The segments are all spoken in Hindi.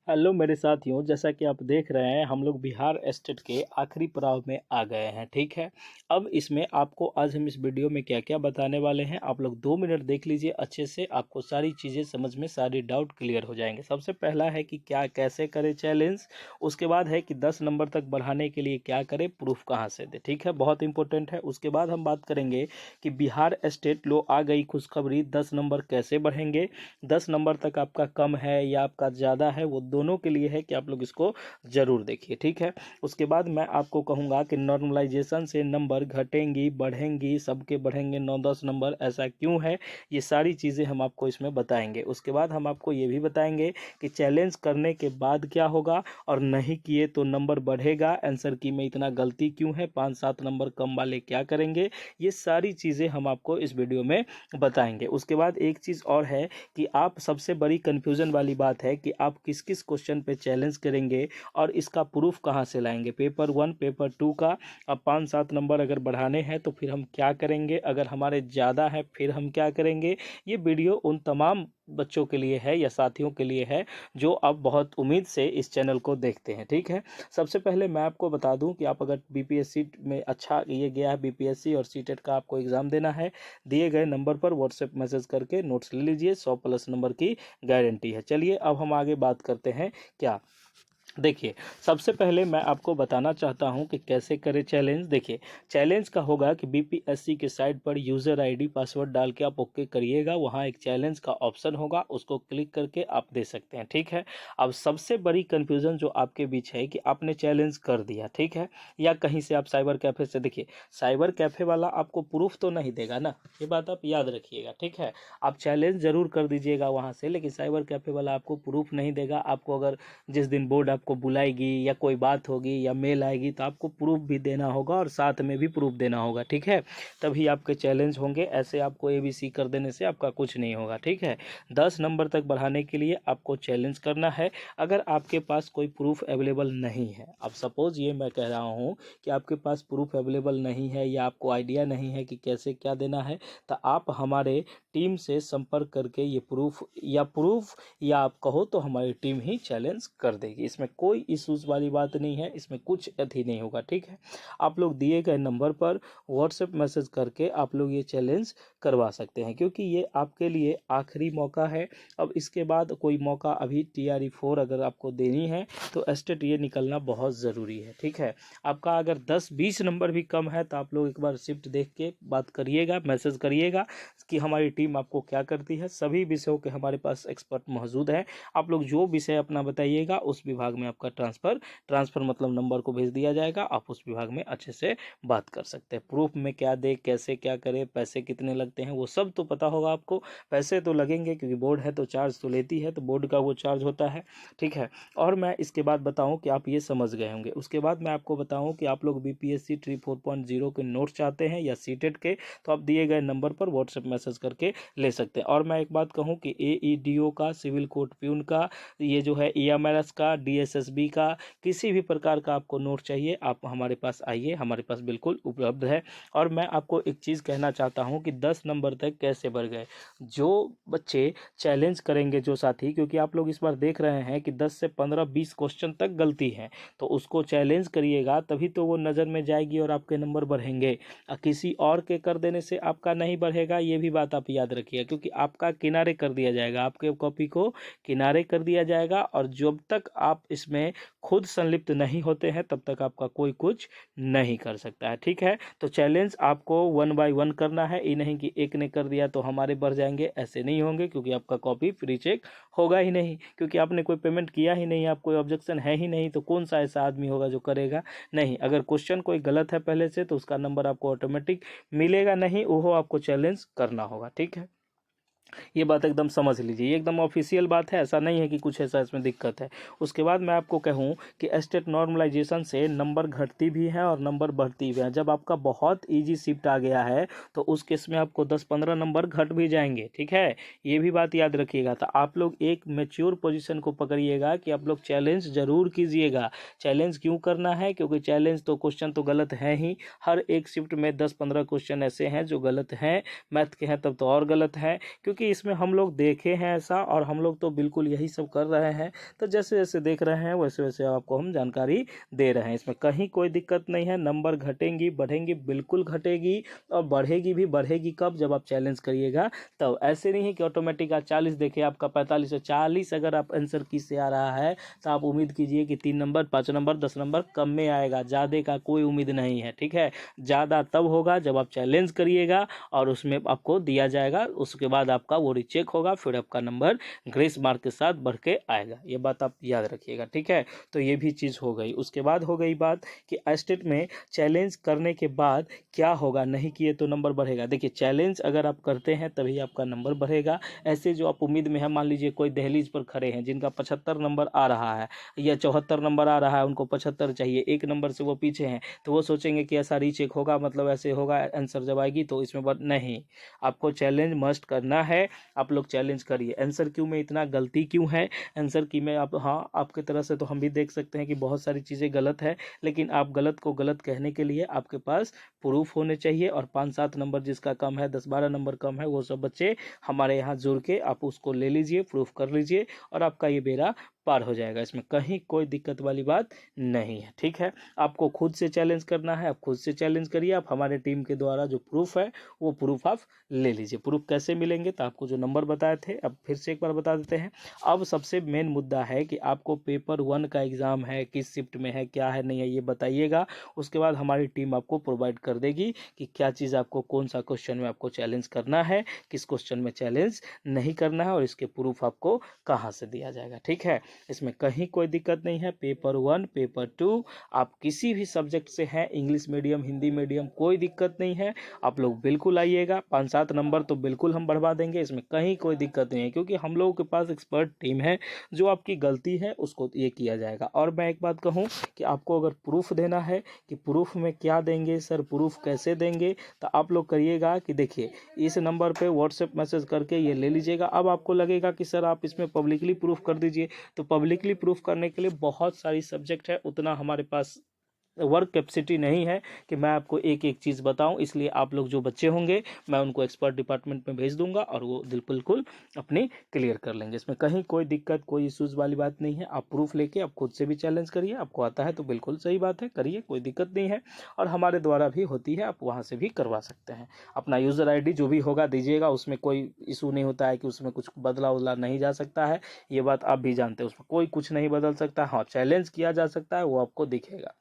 हेलो मेरे साथियों, जैसा कि आप देख रहे हैं हम लोग बिहार स्टेट के आखिरी पड़ाव में आ गए हैं। ठीक है, अब इसमें आपको आज हम इस वीडियो में क्या क्या बताने वाले हैं आप लोग 2 मिनट देख लीजिए अच्छे से, आपको सारी चीज़ें समझ में, सारी डाउट क्लियर हो जाएंगे। सबसे पहला है कि क्या कैसे करें चैलेंज, उसके बाद है कि 10 नंबर तक बढ़ाने के लिए क्या करें, प्रूफ कहाँ से दे। ठीक है, बहुत इंपॉर्टेंट है। उसके बाद हम बात करेंगे कि बिहार स्टेट लो आ गई खुशखबरी, 10 नंबर कैसे बढ़ेंगे, 10 नंबर तक आपका कम है या आपका ज़्यादा है, वो दोनों के लिए है कि आप लोग इसको ज़रूर देखिए। ठीक है, उसके बाद मैं आपको कहूँगा कि नॉर्मलाइजेशन से नंबर घटेंगी बढ़ेंगी, सबके बढ़ेंगे 9-10 नंबर, ऐसा क्यों है, ये सारी चीज़ें हम आपको इसमें बताएंगे। उसके बाद हम आपको ये भी बताएंगे कि चैलेंज करने के बाद क्या होगा और नहीं किए तो नंबर बढ़ेगा, आंसर की में इतना गलती क्यों है, 5-7 नंबर कम वाले क्या करेंगे, ये सारी चीज़ें हम आपको इस वीडियो में बताएंगे। उसके बाद एक चीज़ और है कि आप, सबसे बड़ी कन्फ्यूज़न वाली बात है कि आप किस किस क्वेश्चन पे चैलेंज करेंगे और इसका प्रूफ कहाँ से लाएंगे। पेपर 1 पेपर 2 का अब 5-7 नंबर अगर बढ़ाने हैं तो फिर हम क्या करेंगे, अगर हमारे ज़्यादा है फिर हम क्या करेंगे। ये वीडियो उन तमाम बच्चों के लिए है या साथियों के लिए है जो अब बहुत उम्मीद से इस चैनल को देखते हैं। ठीक है, सबसे पहले मैं आपको बता दूं कि आप अगर बीपीएससी में अच्छा ये गया है, बीपीएससी और सीटेट का आपको एग्ज़ाम देना है, दिए गए नंबर पर व्हाट्सएप मैसेज करके नोट्स ले लीजिए, 100+ नंबर की गारंटी है। चलिए अब हम आगे बात करते हैं। क्या देखिए, सबसे पहले मैं आपको बताना चाहता हूं कि कैसे करें चैलेंज। देखिए, चैलेंज का होगा कि बीपीएससी के साइट पर यूज़र आईडी पासवर्ड डाल के आप ओके करिएगा, वहां एक चैलेंज का ऑप्शन होगा, उसको क्लिक करके आप दे सकते हैं। ठीक है, अब सबसे बड़ी कंफ्यूजन जो आपके बीच है कि आपने चैलेंज कर दिया, ठीक है, या कहीं से आप साइबर कैफ़े से, देखिए साइबर कैफ़े वाला आपको प्रूफ तो नहीं देगा ना, ये बात आप याद रखिएगा। ठीक है, आप चैलेंज ज़रूर कर दीजिएगा वहाँ से, लेकिन साइबर कैफ़े वाला आपको प्रूफ नहीं देगा। आपको अगर जिस दिन बोर्ड आपको बुलाएगी या कोई बात होगी या मेल आएगी तो आपको प्रूफ भी देना होगा और साथ में भी प्रूफ देना होगा। ठीक है, तभी आपके चैलेंज होंगे, ऐसे आपको एबीसी कर देने से आपका कुछ नहीं होगा। ठीक है, 10 नंबर तक बढ़ाने के लिए आपको चैलेंज करना है। अगर आपके पास कोई प्रूफ अवेलेबल नहीं है, अब सपोज ये मैं कह रहा हूँ कि आपके पास प्रूफ अवेलेबल नहीं है या आपको आइडिया नहीं है कि कैसे क्या देना है, तो आप हमारे टीम से संपर्क करके ये प्रूफ या आप कहो तो हमारी टीम ही चैलेंज कर देगी। इसमें कोई इश्यूज वाली बात नहीं है, इसमें कुछ अथी नहीं होगा। ठीक है, आप लोग दिए गए नंबर पर व्हाट्सएप मैसेज करके आप लोग ये चैलेंज करवा सकते हैं, क्योंकि ये आपके लिए आखिरी मौका है। अब इसके बाद कोई मौका अभी TRE 4 अगर आपको देनी है तो स्टेट ये निकलना बहुत ज़रूरी है। ठीक है, आपका अगर 10-20 नंबर भी कम है तो आप लोग एक बार शिफ्ट देख के बात करिएगा, मैसेज करिएगा कि हमारी टीम आपको क्या करती है। सभी विषयों के हमारे पास एक्सपर्ट मौजूद हैं, आप लोग जो विषय अपना बताइएगा उस विभाग में आपका ट्रांसफ़र मतलब नंबर को भेज दिया जाएगा, आप उस विभाग में अच्छे से बात कर सकते हैं। प्रूफ में क्या दे, कैसे क्या करें, पैसे कितने लगते हैं वो सब तो पता होगा आपको। पैसे तो लगेंगे क्योंकि बोर्ड है तो चार्ज तो लेती है, तो बोर्ड का वो चार्ज होता है। ठीक है, और मैं इसके बाद बताऊं कि आप ये समझ गए होंगे। उसके बाद मैं आपको बताऊं कि आप लोग बीपीएससी ट्री 4.0 के नोट्स चाहते हैं या सीटेट के, तो आप दिए गए नंबर पर व्हाट्सएप मैसेज करके ले सकते हैं। और मैं एक बात कहूं कि AEDO का, सिविल कोर्ट प्यून का, ये जो है EMRS का, DSSB का, किसी भी प्रकार का आपको नोट चाहिए आप हमारे पास आइए, हमारे पास बिल्कुल उपलब्ध है। और मैं आपको एक चीज़ कहना चाहता हूं कि 10 नंबर तक कैसे बढ़ गए। जो बच्चे चैलेंज करेंगे, जो साथी, क्योंकि आप लोग इस बार देख रहे हैं कि 10 से 15-20 क्वेश्चन तक गलती है, तो उसको चैलेंज करिएगा तभी तो वो नज़र में जाएगी और आपके नंबर बढ़ेंगे। किसी और के कर देने से आपका नहीं बढ़ेगा, ये भी बात आप याद रखिए, क्योंकि आपका किनारे कर दिया जाएगा, आपके कॉपी को किनारे कर दिया जाएगा। और जब तक आप इसमें खुद संलिप्त नहीं होते हैं तब तक आपका कोई कुछ नहीं कर सकता है। ठीक है, तो चैलेंज आपको 1 बाय 1 करना है, ये नहीं कि एक ने कर दिया तो हमारे बढ़ जाएंगे, ऐसे नहीं होंगे, क्योंकि आपका कॉपी फ्री चेक होगा ही नहीं, क्योंकि आपने कोई पेमेंट किया ही नहीं, आप कोई ऑब्जेक्शन है ही नहीं, तो कौन सा ऐसा आदमी होगा जो करेगा। नहीं, अगर क्वेश्चन कोई गलत है पहले से तो उसका नंबर आपको ऑटोमेटिक मिलेगा नहीं, वो आपको चैलेंज करना होगा। ठीक है, ये बात एकदम समझ लीजिए, ये एकदम ऑफिशियल बात है, ऐसा नहीं है कि कुछ ऐसा इसमें दिक्कत है। उसके बाद मैं आपको कहूँ कि स्टेट नॉर्मलाइजेशन से नंबर घटती भी है और नंबर बढ़ती भी है। जब आपका बहुत इजी शिफ्ट आ गया है तो उस केस में आपको 10-15 नंबर घट भी जाएंगे। ठीक है, ये भी बात याद रखिएगा। तो आप लोग एक मेच्योर पोजीशन को पकड़िएगा कि आप लोग चैलेंज ज़रूर कीजिएगा। चैलेंज क्यों करना है, क्योंकि चैलेंज तो क्वेश्चन तो गलत है ही, हर एक शिफ्ट में 10-15 क्वेश्चन ऐसे हैं जो गलत हैं, मैथ के हैं तब तो और गलत है, क्योंकि क्योंकि इसमें हम लोग देखे हैं ऐसा और हम लोग तो बिल्कुल यही सब कर रहे हैं। तो जैसे जैसे देख रहे हैं वैसे वैसे आपको हम जानकारी दे रहे हैं। इसमें कहीं कोई दिक्कत नहीं है। नंबर घटेंगी बढ़ेंगी, बिल्कुल घटेगी और बढ़ेगी भी। बढ़ेगी कब? जब आप चैलेंज करिएगा तब। ऐसे नहीं है कि ऑटोमेटिक आप 40 देखे आपका 45 और 40 अगर आप आंसर की से आ रहा है तो आप उम्मीद कीजिए कि 3 नंबर 5 नंबर 10 नंबर कम में आएगा। ज़्यादा का कोई उम्मीद नहीं है, ठीक है। ज़्यादा तब होगा जब आप चैलेंज करिएगा और उसमें आपको दिया जाएगा, उसके बाद आपका वो रीचेक होगा, फिर आपका नंबर ग्रेस मार्क के साथ बढ़ के आएगा। ये बात आप याद रखिएगा, ठीक है। तो ये भी चीज़ हो गई। उसके बाद हो गई बात कि एस्टेट में चैलेंज करने के बाद क्या होगा, नहीं किए तो नंबर बढ़ेगा। देखिए चैलेंज अगर आप करते हैं तभी आपका नंबर बढ़ेगा। ऐसे जो आप उम्मीद में है, मान लीजिए कोई दहलीज पर खड़े हैं जिनका 75 नंबर आ रहा है या 74 नंबर आ रहा है, उनको 75 चाहिए, एक नंबर से वो पीछे हैं, तो वो सोचेंगे कि ऐसा रीचेक होगा, मतलब ऐसे होगा आंसर जब आएगी तो इसमें नहीं। आपको चैलेंज मस्ट करना है। आप लोग चैलेंज करिए। आंसर क्यों में इतना गलती क्यों है आंसर की में? आप हाँ, आपकी तरह से तो हम भी देख सकते हैं कि बहुत सारी चीज़ें गलत है, लेकिन आप गलत को गलत कहने के लिए आपके पास प्रूफ होने चाहिए। और 5-7 नंबर जिसका कम है, 10-12 नंबर कम है, वो सब बच्चे हमारे यहाँ जुड़ के आप उसको ले लीजिए, प्रूफ कर लीजिए और आपका ये बेड़ा पार हो जाएगा। इसमें कहीं कोई दिक्कत वाली बात नहीं है, ठीक है। आपको खुद से चैलेंज करना है, आप खुद से चैलेंज करिए। आप हमारे टीम के द्वारा जो प्रूफ है वो प्रूफ आप ले लीजिए। प्रूफ कैसे मिलेंगे? तो आपको जो नंबर बताए थे अब फिर से एक बार बता देते हैं। अब सबसे मेन मुद्दा है कि आपको पेपर 1 का एग्ज़ाम है, किस शिफ्ट में है, क्या है नहीं है, ये बताइएगा। उसके बाद हमारी टीम आपको प्रोवाइड कर देगी कि क्या चीज़ आपको, कौन सा क्वेश्चन में आपको चैलेंज करना है, किस क्वेश्चन में चैलेंज नहीं करना है और इसके प्रूफ आपको कहाँ से दिया जाएगा, ठीक है। इसमें कहीं कोई दिक्कत नहीं है। पेपर 1 पेपर 2 आप किसी भी सब्जेक्ट से हैं, इंग्लिश मीडियम हिंदी मीडियम, कोई दिक्कत नहीं है। आप लोग बिल्कुल आइएगा। 5-7 नंबर तो बिल्कुल हम बढ़वा देंगे, इसमें कहीं कोई दिक्कत नहीं है, क्योंकि हम लोगों के पास एक्सपर्ट टीम है। जो आपकी गलती है उसको ये किया जाएगा। और मैं एक बात कहूँ कि आपको अगर प्रूफ देना है कि प्रूफ में क्या देंगे सर, प्रूफ कैसे देंगे, तो आप लोग करिएगा कि देखिए इस नंबर पे व्हाट्सएप मैसेज करके ये ले लीजिएगा। अब आपको लगेगा कि सर आप इसमें पब्लिकली प्रूफ कर दीजिए, तो पब्लिकली प्रूफ करने के लिए बहुत सारी सब्जेक्ट है, उतना हमारे पास वर्क कैपेसिटी नहीं है कि मैं आपको एक एक चीज़ बताऊं। इसलिए आप लोग जो बच्चे होंगे मैं उनको एक्सपर्ट डिपार्टमेंट में भेज दूंगा और वो बिल्कुल अपनी क्लियर कर लेंगे। इसमें कहीं कोई दिक्कत कोई इश्यूज़ वाली बात नहीं है। आप प्रूफ लेके आप खुद से भी चैलेंज करिए, आपको आता है तो बिल्कुल सही बात है, करिए, कोई दिक्कत नहीं है। और हमारे द्वारा भी होती है, आप वहाँ से भी करवा सकते हैं। अपना यूज़र ID जो भी होगा दीजिएगा, उसमें कोई इशू नहीं होता है कि उसमें कुछ बदला उदला नहीं जा सकता है। ये बात आप भी जानते हैं, उसमें कोई कुछ नहीं बदल सकता। हाँ, चैलेंज किया जा सकता है, वो आपको दिखेगा।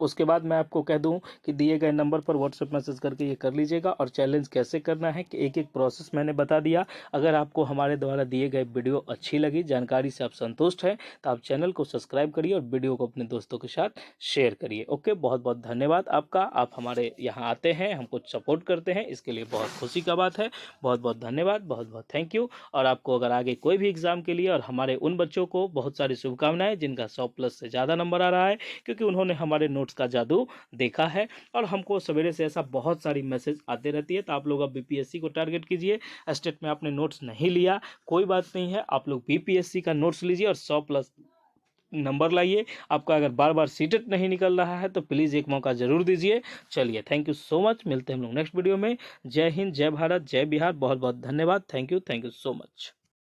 उसके बाद मैं आपको कह दूं कि दिए गए नंबर पर व्हाट्सएप मैसेज करके ये कर लीजिएगा। और चैलेंज कैसे करना है कि एक एक प्रोसेस मैंने बता दिया। अगर आपको हमारे द्वारा दिए गए वीडियो अच्छी लगी, जानकारी से आप संतुष्ट हैं, तो आप चैनल को सब्सक्राइब करिए और वीडियो को अपने दोस्तों के साथ शेयर करिए। ओके, बहुत बहुत धन्यवाद आपका। आप हमारे यहाँ आते हैं, हमको सपोर्ट करते हैं, इसके लिए बहुत खुशी का बात है। बहुत बहुत धन्यवाद, बहुत बहुत थैंक यू। और आपको अगर आगे कोई भी एग्ज़ाम के लिए, और हमारे उन बच्चों को बहुत सारी शुभकामनाएं जिनका 100+ से ज़्यादा नंबर आ रहा है, क्योंकि उन्होंने हमारे नोट्स का जादू देखा है। और हमको सवेरे से ऐसा बहुत सारी मैसेज आते रहती है। तो आप लोग अब BPSC को टारगेट कीजिए। स्टेट में आपने नोट्स नहीं लिया, कोई बात नहीं है, आप लोग BPSC का नोट्स लीजिए और 100+ नंबर लाइए। आपका अगर बार बार सीटेट नहीं निकल रहा है तो प्लीज़ एक मौका ज़रूर दीजिए। चलिए, थैंक यू सो मच। मिलते हैं हम लोग नेक्स्ट वीडियो में। जय हिंद, जय भारत, जय बिहार। बहुत बहुत धन्यवाद। Thank you so much.